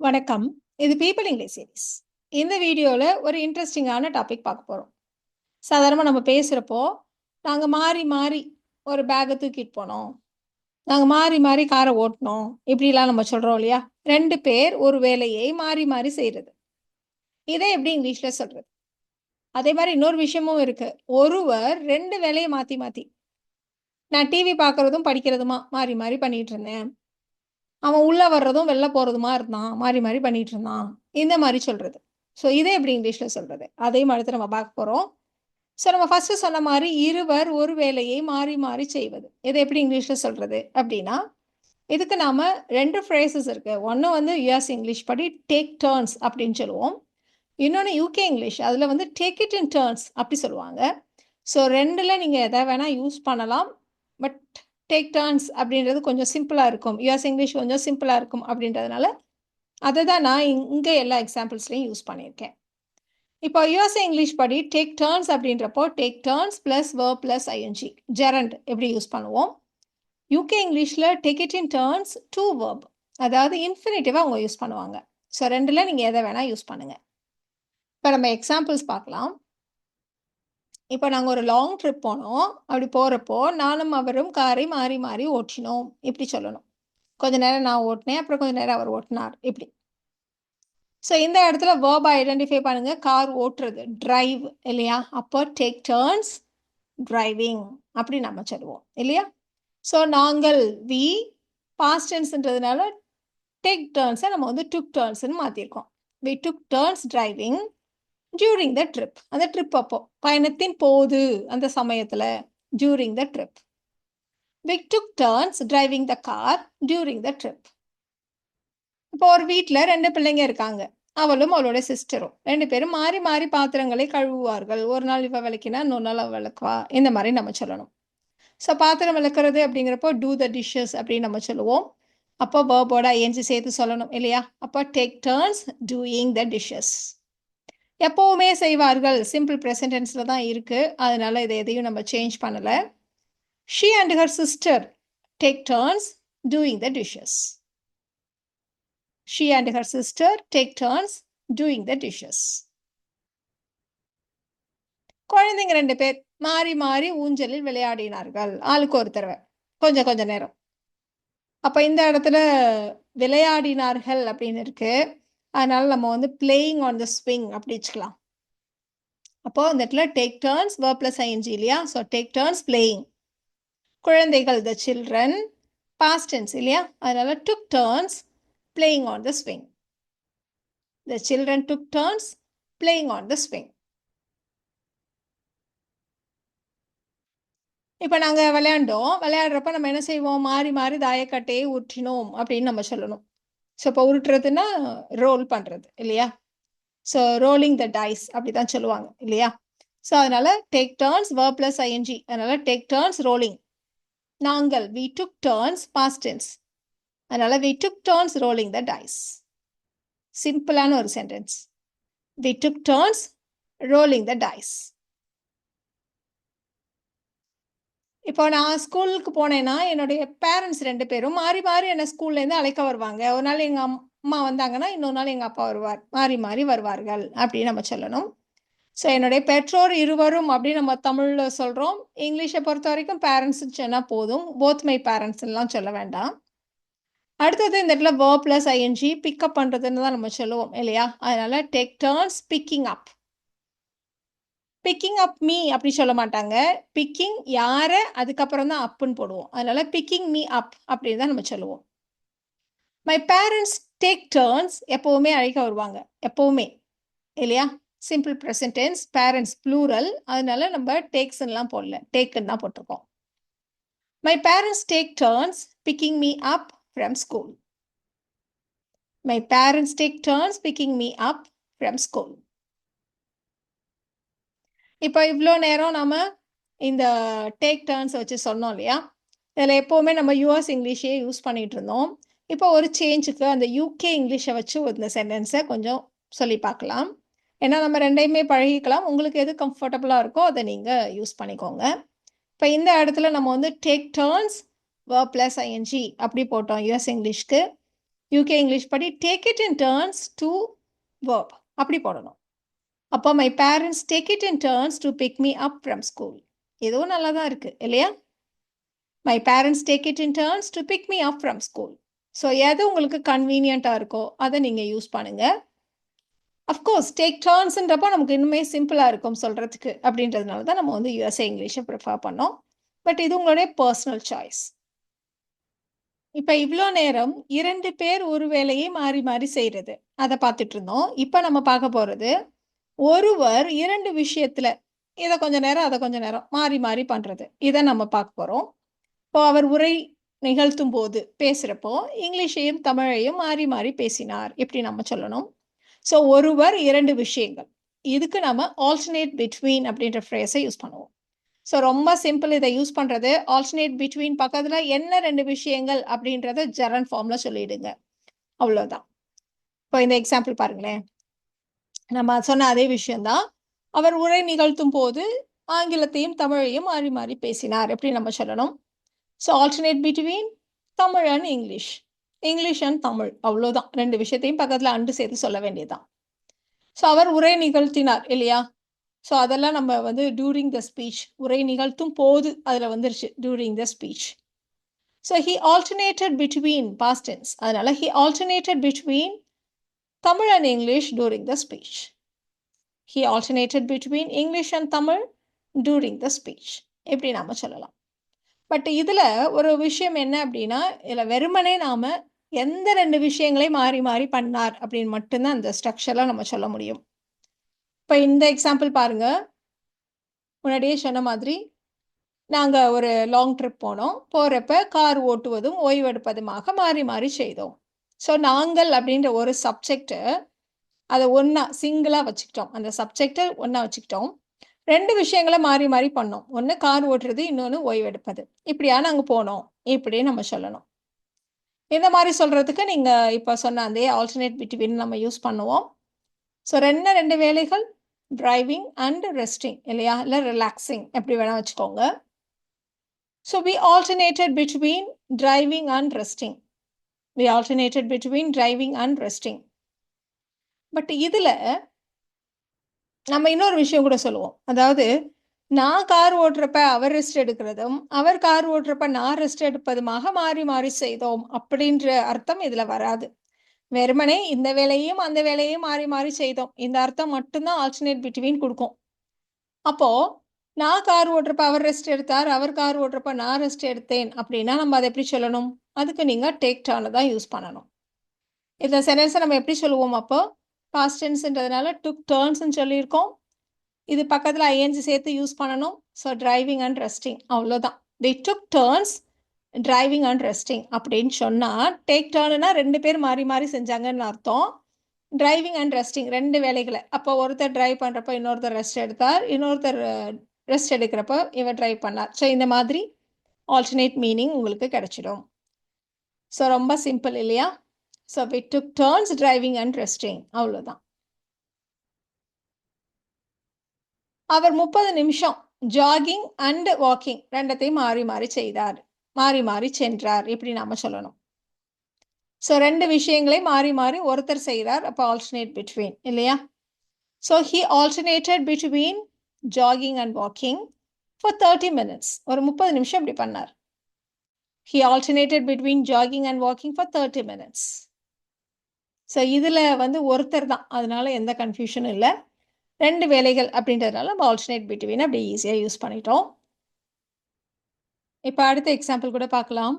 வணக்கம். இது people English series. இந்த வீடியோல ஒரு இன்ட்ரெஸ்டிங்கான டாபிக் பார்க்க போறோம். சாதாரணமா நம்ம பேசுறப்போ, நாங்க மாறி மாறி ஒரு பேக்க தூக்கிட்டு போனோம். நாங்க மாறி மாறி கார ஓட்டுனோம். இப்படிலாம் நம்ம சொல்றோம் இல்லையா? 2 பேர் ஒரு வேலையை மாறி மாறி செய்றது. இதை எப்படி இங்கிலீஷ்ல சொல்றது? அதே மாரி இன்னொரு விஷயமும் இருக்கு. ஒருவர் 2 வேலைய மாத்தி மாத்தி. நான் டிவி பார்க்கறதும், படிக்கிறதுமா மாறி மாறி பண்ணிட்டு இருந்தேன். அவன் உள்ள வர்றதும், வெளில போறதுமா இருந்தான். மாறி மாறி பண்ணிட்டு இருந்தான். இந்த மாரி சொல்றது. ஸோ இத எப்படி இங்கிலீஷ்ல சொல்றது? அதையும் அடுத்து நம்ம பார்க்க போறோம். ஸோ நம்ம ஃபர்ஸ்ட்டு சொன்ன மாரி இருவர் ஒரு வேலையை மாறி மாறி செய்வது. இத எப்படி இங்கிலீஷ்ல சொல்றது? அப்படின்னா, இதுக்கு நாம 2 ஃப்ரேசஸ் இருக்கு. ஒண்ணு வந்து யுஎஸ் இங்கிலீஷ் படி டேக் டர்ன்ஸ் அப்படின்னு சொல்லுவோம். இன்னொன்னு யுகே இங்கிலீஷ். அதுல வந்து டேக் இட் இன் டர்ன்ஸ் அப்படி சொல்லுவாங்க. ஸோ 2ல நீங்க எத வேணா யூஸ் பண்ணலாம். பட் டேக் டர்ன்ஸ் அப்படின்றது கொஞ்சம் சிம்பிளா இருக்கும். யுஎஸ் இங்கிலீஷ் கொஞ்சம் சிம்பிளா இருக்கும் அப்படின்றதுனால, அத தான் நான் இங்க எல்லா எக்ஸாம்பிள்ஸ்லயும் யூஸ் பண்ணியிருக்கேன். இப்போ யுஎஸ் இங்கிலீஷ் படி டேக் டர்ன்ஸ் அப்படின்றப்போ, take turns plus verb plus ING gerund எப்படி யூஸ் பண்ணுவோம். யுகே இங்கிலீஷ்ல take it in turns to verb அதாவது இன்ஃபினிட்டிவா அவங்க யூஸ் பண்ணுவாங்க. ஸோ 2ல நீங்க எத வேணா யூஸ் பண்ணுங்க. இப்போ நம்ம எக்ஸாம்பிள்ஸ் பார்க்கலாம். இப்போ நாங்க ஒரு லாங் ட்ரிப் போனோம். அப்படி போறப்போ, நானும் அவரும் காரை மாறி மாறி ஓட்டினோம். இப்படி சொல்லணும். கொஞ்ச நேரம் நான் ஓட்டுனேன். அப்புறம் கொஞ்ச நேரம் அவர் ஓட்டுனார். இப்படி. ஸோ இந்த இடத்துல வெர்ப ஐடென்டிஃபை பண்ணுங்க. கார் ஓட்டுறது. டிரைவ் இல்லையா? அப்போ டேக் டர்ன்ஸ் டிரைவிங் அப்படி நம்ம சொல்லுவோம். இல்லையா? ஸோ நாங்கள் வி பாஸ்ட் டென்ஸ்ன்றதுனால டேக் டர்ன்ஸை நம்ம வந்து டுக் டர்ன்ஸ்ன்னு மாற்றிருக்கோம். We took turns driving during the trip. அந்த ட்ரிப் அப்போ பயணத்தின் போது அந்த சமயத்தில் during the trip. We took turns driving the car during the trip. இப்போ ஒரு வீட்டில் 2 பிள்ளைங்க இருக்காங்க. அவளும் அவளோட சிஸ்டரும் 2 பேரும் மாறி மாறி பாத்திரங்களை கழுவுவார்கள். ஒரு நாள் இவ விளக்கினா இன்னொரு நாள் அவ விளக்குவா. இந்த மாதிரி நம்ம சொல்லணும். ஸோ பாத்திரம் விளக்குறது அப்படிங்கிறப்போ டூ த டிஷ்ஷஸ் அப்படின்னு நம்ம சொல்லுவோம். அப்போ வேர்போட ஐஎன்ஜி சேர்த்து சொல்லணும் இல்லையா? அப்போ take turns doing the dishes. எப்போவுமே செய்வார்கள் சிம்பிள் ப்ரெசன்ட் டென்ஸில் தான் இருக்குது. அதனால இதை எதையும் நம்ம சேஞ்ச் பண்ணலை. She and her sister take turns doing the dishes. She and her sister take turns doing the dishes. குழந்தைங்க 2 பேர் மாறி மாறி ஊஞ்சலில் விளையாடினார்கள். ஆளுக்கு ஒரு தடவை. கொஞ்ச நேரம். அப்ப இந்த இடத்துல விளையாடினார்கள் அப்படின்னு இருக்கு. அதனால நம்ம வந்து playing on the swing அப்படி வச்சுக்கலாம். அப்போ இந்த இடத்துல take turns verb plus ing இல்லையா? So take turns playing. குழந்தைகள் the children past tense இல்லையா? அதனால took turns playing on the swing. The children took turns playing on the swing. இப்போ நாங்கள் விளையாண்டோம். விளையாடுறப்ப நம்ம என்ன செய்வோம்? மாறி மாறி தாயக்கட்டையை உருட்டினோம் அப்படின்னு நம்ம சொல்லணும். ஸோ இப்போ உருட்டுறதுன்னா ரோல் பண்ணுறது இல்லையா? ஸோ ரோலிங் த டைஸ் அப்படி தான் சொல்லுவாங்க இல்லையா? ஸோ அதனால take turns verb plus ing. அதனால டேக் டர்ன்ஸ் ரோலிங். நாங்கள் we took turns past tense. அதனால we took turns rolling the dice. சிம்பிளான ஒரு sentence. We took turns rolling the dice. இப்போ நான் ஸ்கூலுக்கு போனேன்னா, என்னுடைய பேரண்ட்ஸ் 2 பேரும் மாறி மாறி என்னை ஸ்கூல்லேருந்து அழைக்க வருவாங்க. ஒரு நாள் எங்க அம்மா வந்தாங்கன்னா, இன்னொரு நாள் எங்க அப்பா வருவார். மாறி மாறி வருவார்கள் அப்படின்னு நம்ம சொல்லணும். ஸோ என்னுடைய பெற்றோர் இருவரும் அப்படின்னு நம்ம தமிழ்ல சொல்றோம். இங்கிலீஷை பொறுத்த வரைக்கும் பேரண்ட்ஸ்ன்னு சொன்னா போதும். போத் மை பேரண்ட்ஸ்லாம் சொல்ல வேண்டாம். அடுத்தது இந்த இடத்துல verb plus ing பிக்கப் பண்ணுறதுன்னு தான் நம்ம சொல்லுவோம் இல்லையா? அதனால take turns picking up. Picking up me அப்படி சொல்ல மாட்டாங்க. பிக்கிங் யாரை அதுக்கப்புறம் தான் அப்புன்னு போடுவோம். அதனால பிக்கிங் மீ அப் அப்படின்னு தான் நம்ம சொல்லுவோம். மை பேரண்ட்ஸ் டேக் டர்ன்ஸ் எப்போவுமே அழைக்க வருவாங்க. எப்போவுமே இல்லையா? Simple present tense parents plural. அதனால நம்ம டேக்ஸ்லாம் போடல. டேக்குன்னு தான் போட்டிருக்கோம். My parents take turns picking me up from school. My parents take turns picking me up from school. இப்போ இவ்வளோ நேரம் நம்ம இந்த டேக் டர்ன்ஸ் வச்சு சொன்னோம் இல்லையா? இதில் எப்போவுமே நம்ம யூஎஸ் இங்கிலீஷே யூஸ் பண்ணிகிட்டு இருந்தோம். இப்போ ஒரு சேஞ்சுக்கு அந்த யூகே இங்கிலீஷை வச்சு இந்த சென்டென்ஸை கொஞ்சம் சொல்லி பார்க்கலாம். ஏன்னா நம்ம 2யுமே பழகிக்கலாம். உங்களுக்கு எது கம்ஃபர்டபுளாக இருக்கோ அதை நீங்கள் யூஸ் பண்ணிக்கோங்க. இப்போ இந்த இடத்துல நம்ம வந்து take turns verb plus ing அப்படி போட்டோம் யூஎஸ் இங்கிலீஷ்க்கு. யூகே இங்கிலீஷ் படி take it in turns to verb அப்படி போடணும். அப்போ my parents take it in turns to big me up from school. இதுவும் நல்லா தான் இருக்குது இல்லையா? My parents take it in turns to big me up from school. So எது உங்களுக்கு கன்வீனியண்ட்டாக இருக்கோ அதை நீங்கள் யூஸ் பண்ணுங்கள். அஃப்கோர்ஸ் டேக் டர்ன்ஸ்ன்றப்போ நமக்கு இன்னுமே சிம்பிளாக இருக்கும் சொல்கிறதுக்கு, அப்படின்றதுனால தான் நம்ம வந்து யுஎஸ்ஏ இங்கிலீஷை ப்ரிஃபர் பண்ணோம். பட் இது உங்களுடைய பர்சனல் சாய்ஸ். இப்போ இவ்வளோ நேரம் 2 பேர் ஒரு வேலையை மாறி மாறி செய்கிறது அதை பார்த்துட்டு இருந்தோம். இப்போ நம்ம பார்க்க போகிறது ஒருவர் 2 விஷயத்தில் இதை கொஞ்ச நேரம் அதை கொஞ்ச நேரம் மாறி மாறி பண்ணுறது. இதை நம்ம பார்க்க போகிறோம். இப்போ அவர் உரை நிகழ்த்தும் போது பேசுகிறப்போ இங்கிலீஷையும் தமிழையும் மாறி மாறி பேசினார் இப்படி நம்ம சொல்லணும். ஸோ ஒருவர் 2 விஷயங்கள், இதுக்கு நம்ம ஆல்டர்னேட் பிட்வீன் அப்படின்ற ஃப்ரேஸை யூஸ் பண்ணுவோம். ஸோ ரொம்ப சிம்பிள் இதை யூஸ் பண்ணுறது. ஆல்டர்னேட் பிட்வீன் பக்கத்தில் என்ன 2 விஷயங்கள் அப்படின்றத ஜெரண்ட் ஃபார்மில் சொல்லிடுங்க, அவ்வளோதான். இப்போ இந்த எக்ஸாம்பிள் பாருங்களேன், நம்ம சொன்ன அதே விஷயந்தான். அவர் உரை நிகழ்த்தும் போது ஆங்கிலத்தையும் தமிழையும் மாறி மாறி பேசினார் எப்படி நம்ம சொல்லணும். So alternate between Tamil and English, English and Tamil, அவ்வளோதான். 2 விஷயத்தையும் பக்கத்தில் அண்டு சேர்த்து சொல்ல வேண்டியதுதான். ஸோ அவர் உரை நிகழ்த்தினார் இல்லையா? ஸோ அதெல்லாம் நம்ம வந்து டியூரிங் த ஸ்பீச், உரை நிகழ்த்தும் போது அதில் வந்துருச்சு during the speech. So he alternated between past tense, அதனால he alternated between Tamil and English during the speech. He alternated between English and Tamil during the speech இப்படி நாம் சொல்லலாம். பட் இதில் ஒரு விஷயம் என்ன அப்படின்னா, இதில் வெறுமனே நாம் எந்த 2 விஷயங்களையும் மாறி மாறி பண்ணார் அப்படின்னு மட்டும்தான் அந்த ஸ்ட்ரக்சரில் நம்ம சொல்ல முடியும். இப்போ இந்த எக்ஸாம்பிள் பாருங்கள். முன்னாடியே சொன்ன மாதிரி நாங்கள் ஒரு லாங் ட்ரிப் போனோம். போகிறப்ப கார் ஓட்டுவதும் ஓய்வெடுப்பதுமாக மாறி மாறி செய்தோம். ஸோ நாங்கள் அப்படின்ற ஒரு சப்ஜெக்டை அதை ஒன்றா சிங்கிளாக வச்சுக்கிட்டோம். அந்த சப்ஜெக்டை ஒன்றா வச்சுக்கிட்டோம். 2 விஷயங்களை மாறி மாறி பண்ணோம். ஒன்று கார் ஓட்டுறது, இன்னொன்று ஓய்வெடுப்பது. இப்படியா நாங்கள் போனோம் இப்படி நம்ம சொல்லணும். இந்த மாதிரி சொல்கிறதுக்கு நீங்கள் இப்போ சொன்ன அந்த ஆல்டர்னேட் பிட்வீன் நம்ம யூஸ் பண்ணுவோம். ஸோ 2 வேலைகள், டிரைவிங் அண்ட் ரெஸ்டிங் இல்லையா, இல்லை ரிலாக்ஸிங் எப்படி வேணால் வச்சுக்கோங்க. So we alternated between driving and resting. We alternated between driving and resting. But இதில் நம்ம இன்னொரு விஷயம் கூட சொல்லுவோம். அதாவது நான் கார் ஓட்டுறப்ப அவர் ரெஸ்ட் எடுக்கிறதும், அவர் கார் ஓட்டுறப்ப நான் ரெஸ்ட் எடுப்பதுமாக மாறி மாறி செய்தோம் அப்படின்ற அர்த்தம் இதில் வராது. வெறுமனே இந்த வேலையும் அந்த வேலையும் மாறி மாறி செய்தோம், இந்த அர்த்தம் மட்டும்தான் ஆல்டர்னேட் பிட்வீன் கொடுக்கும். அப்போது நான் கார் ஓட்டுறப்ப அவர் ரெஸ்ட் எடுத்தார், அவர் கார் ஓட்டுறப்ப நான் ரெஸ்ட் எடுத்தேன் அப்படின்னா நம்ம அதை எப்படி சொல்லணும்? அதுக்கு நீங்கள் டேக் டர்னை தான் யூஸ் பண்ணணும். இந்த சென்டென்ஸை நம்ம எப்படி சொல்லுவோம்? அப்போ பாஸ்ட் டென்ஸ்ன்றதுனால டுக் டர்ன்ஸ்ன்னு சொல்லியிருக்கோம். இது பக்கத்தில் ஐஎன்ஜி சேர்த்து யூஸ் பண்ணணும். ஸோ டிரைவிங் அண்ட் ரெஸ்டிங், அவ்வளோதான். தி டுக் டர்ன்ஸ் டிரைவிங் அண்ட் ரெஸ்டிங் அப்படின்னு சொன்னால் டேக் டர்னுனா 2 பேர் மாறி மாறி செஞ்சாங்கன்னு அர்த்தம். டிரைவிங் அண்ட் ரெஸ்டிங் 2 வேலைகளை. அப்போ ஒருத்தர் டிரைவ் பண்ணுறப்ப இன்னொருத்தர் ரெஸ்ட் எடுத்தார், இன்னொருத்தர் ரெஸ்ட் எடுக்கிறப்போ இவர் டிரைவ் பண்ணார். ஸோ இந்த மாதிரி ஆல்டர்னேட் மீனிங் உங்களுக்கு கிடைச்சிடும். ஸோ ரொம்ப சிம்பிள் இல்லையா? So we took turns driving and resting, அவ்வளோதான். அவர் 30 நிமிஷம் ஜாகிங் அண்ட் வாக்கிங் 2த்தையும் மாறி மாறி செய்தார், மாறி மாறி சென்றார் இப்படி நாம் சொல்லணும். ஸோ 2 விஷயங்களை மாறி மாறி ஒருத்தர் செய்கிறார், அப்போ ஆல்டர்னேட் பிட்வீன் இல்லையா? So he alternated between jogging and walking for 30 minutes. ஒரு 30 நிமிஷம் இப்படி பண்ணார். He alternated between jogging and walking for 30 minutes. So இதில் வந்து ஒருத்தர் தான், அதனால எந்த கன்ஃபியூஷனும் இல்லை. 2 வேலைகள் அப்படின்றதுனால நம்ம ஆல்டர்னேட் பிட்வீன் அப்படி ஈஸியாக யூஸ் பண்ணிட்டோம். இப்போ அடுத்த எக்ஸாம்பிள் கூட பார்க்கலாம்.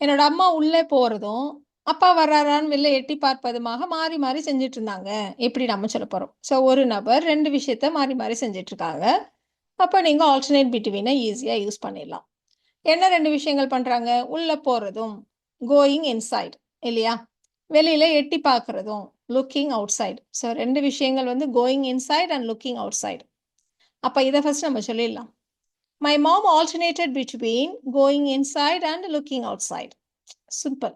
என்னோட அம்மா உள்ளே போகிறதும் அப்பா வர்றாரான்னு வெளில எட்டி பார்ப்பதுமாக மாறி மாறி செஞ்சுட்டு இருந்தாங்க எப்படி நம்ம சொல்ல போகிறோம். ஸோ ஒரு நபர் 2 விஷயத்த மாறி மாறி செஞ்சிட்ருக்காங்க. அப்போ நீங்கள் ஆல்டர்னேட் பிட்வீனை ஈஸியாக யூஸ் பண்ணிடலாம். என்ன 2 விஷயங்கள் பண்ணுறாங்க? உள்ளே போகிறதும் கோயிங் இன்சைட் இல்லையா, வெளியில் எட்டி பார்க்குறதும் லுக்கிங் அவுட் சைடு. ஸோ 2 விஷயங்கள் வந்து going inside and looking outside. அப்போ இதை ஃபஸ்ட் நம்ம சொல்லிடலாம். My mom alternated between going inside and looking outside. Simple.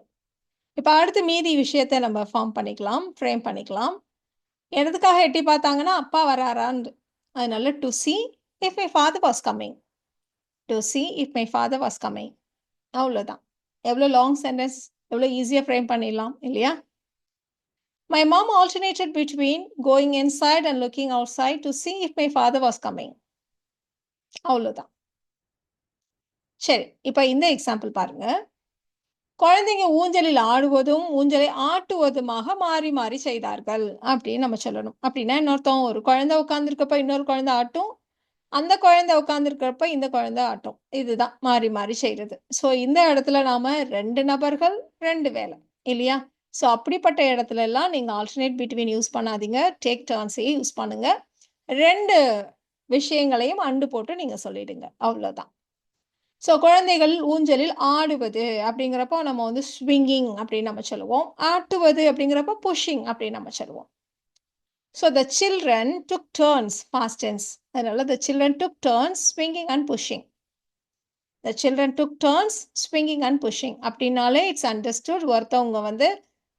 இப்போ அடுத்து மீதி விஷயத்தை நம்ம ஃபார்ம் பண்ணிக்கலாம், ஃப்ரேம் பண்ணிக்கலாம். எதுக்காக எட்டி பார்த்தாங்கன்னா அப்பா வராரான்னு. அதனால to see if my father was coming. To see if my father was coming, அவ்வளோதான். எவ்வளோ லாங் சென்டென்ஸ் எவ்வளோ ஈஸியா ஃப்ரேம் பண்ணிடலாம் இல்லையா? My mom alternated between going inside and looking outside to see if my father was coming. அவ்வளோதான். சரி, இப்ப இந்த எக்ஸாம்பிள் பாருங்க. குழந்தைங்க ஊஞ்சலில் ஆடுவதும், ஊஞ்சலை ஆட்டுவதுமாக மாறி மாறி செய்தார்கள் அப்படின்னு நம்ம சொல்லணும். அப்படின்னா என்ன அர்த்தம்? ஒரு குழந்தை உட்கார்ந்திருக்கப்ப இன்னொரு குழந்தை ஆட்டும். அந்த குழந்தை உட்கார்ந்திருக்கிறப்ப இந்த குழந்தை ஆட்டும். இதுதான் மாறி மாறி செய்றது. ஸோ இந்த இடத்துல நாம 2 நபர்கள் 2 வேலை இல்லையா? ஸோ அப்படிப்பட்ட இடத்துலலாம் நீங்க ஆல்டர்னேட் பிட்வீன் யூஸ் பண்ணாதீங்க. டேக் டர்ன்ஸையே யூஸ் பண்ணுங்க. 2 விஷயங்களையும் அண்டு போட்டு நீங்க சொல்லிடுங்க. அவ்வளோதான். ஸோ குழந்தைகள் ஊஞ்சலில் ஆடுவது அப்படிங்கிறப்போ நம்ம வந்து ஸ்விங்கிங் அப்படின்னு நம்ம சொல்லுவோம். ஆட்டுவது அப்படிங்கிறப்போ புஷ்ஷிங் அப்படின்னு நம்ம சொல்லுவோம். So the children took turns, past tense. அதனால the children took turns swinging and pushing. The children took turns swinging and pushing. அப்படின்னாலே இட்ஸ் அண்டர்ஸ்டுட் ஒருத்தவங்க வந்து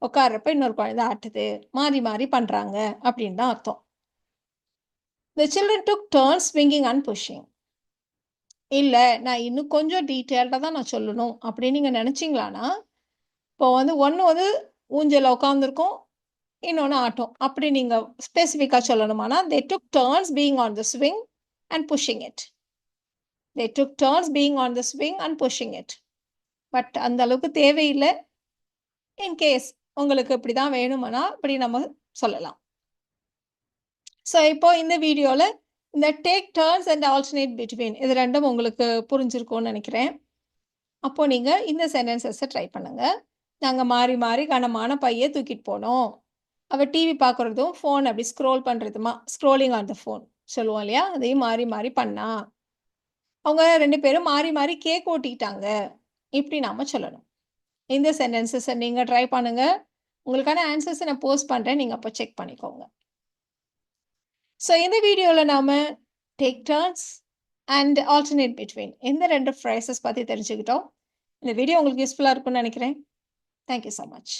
உட்கார்றப்ப இன்னொரு குழந்தை ஆட்டுது, மாறி மாறி பண்றாங்க அப்படின்னு தான் அர்த்தம். The children took turns swinging and pushing. இல்ல, நான் இன்னும் கொஞ்சம் டீட்டெயில்டா தான் நான் சொல்லணும் அப்படின்னு நீங்க நினைச்சீங்களான்னா, இப்போ வந்து ஒண்ணு வந்து ஊஞ்சல்ல உட்கார்ந்திருக்கும், இன்னொன்னு ஆட்டும். அப்படி நீங்க ஸ்பெசிஃபிக்கா சொல்லணுமானா, they took turns being on the swing and pushing it. They took turns being on the swing and pushing it. But அந்த அளவுக்கு தேவையில்ல. இன் கேஸ் உங்களுக்கு இப்படிதான் வேணுமானா, இப்படி நம்ம சொல்லலாம். ஸோ இப்போ இந்த வீடியோல இந்த take turns and alternate between இது 2ம் உங்களுக்கு புரிஞ்சிருக்கும்னு நினைக்கிறேன். அப்போ நீங்க இந்த சென்டென்சஸை ட்ரை பண்ணுங்க. நாங்க மாறி மாறி கனமான பைய தூக்கிட்டு போனோம். அவ டிவி பார்க்குறதும், ஃபோன் அப்படி ஸ்க்ரோல் பண்ணுறதுமா ஸ்க்ரோலிங் ஆன் த ஃபோன் சொல்லுவோம் இல்லையா? அதையும் மாறி மாறி பண்ணா. அவங்க 2 பேரும் மாறி மாறி கேக் ஓட்டிக்கிட்டாங்க. இப்படி நாம சொல்லணும். இந்த சென்டென்சஸை நீங்க ட்ரை பண்ணுங்க. உங்களுக்கான ஆன்சர்ஸை நான் போஸ்ட் பண்றேன். நீங்க அப்போ செக் பண்ணிக்கோங்க. ஸோ இந்த வீடியோல நாம take turns and alternate between இந்த 2 ஃப்ரேசஸ் பத்தி தெரிஞ்சுக்கிட்டோம். இந்த வீடியோ உங்களுக்கு யூஸ்ஃபுல்லா இருக்கும்னு நினைக்கிறேன். Thank you so much.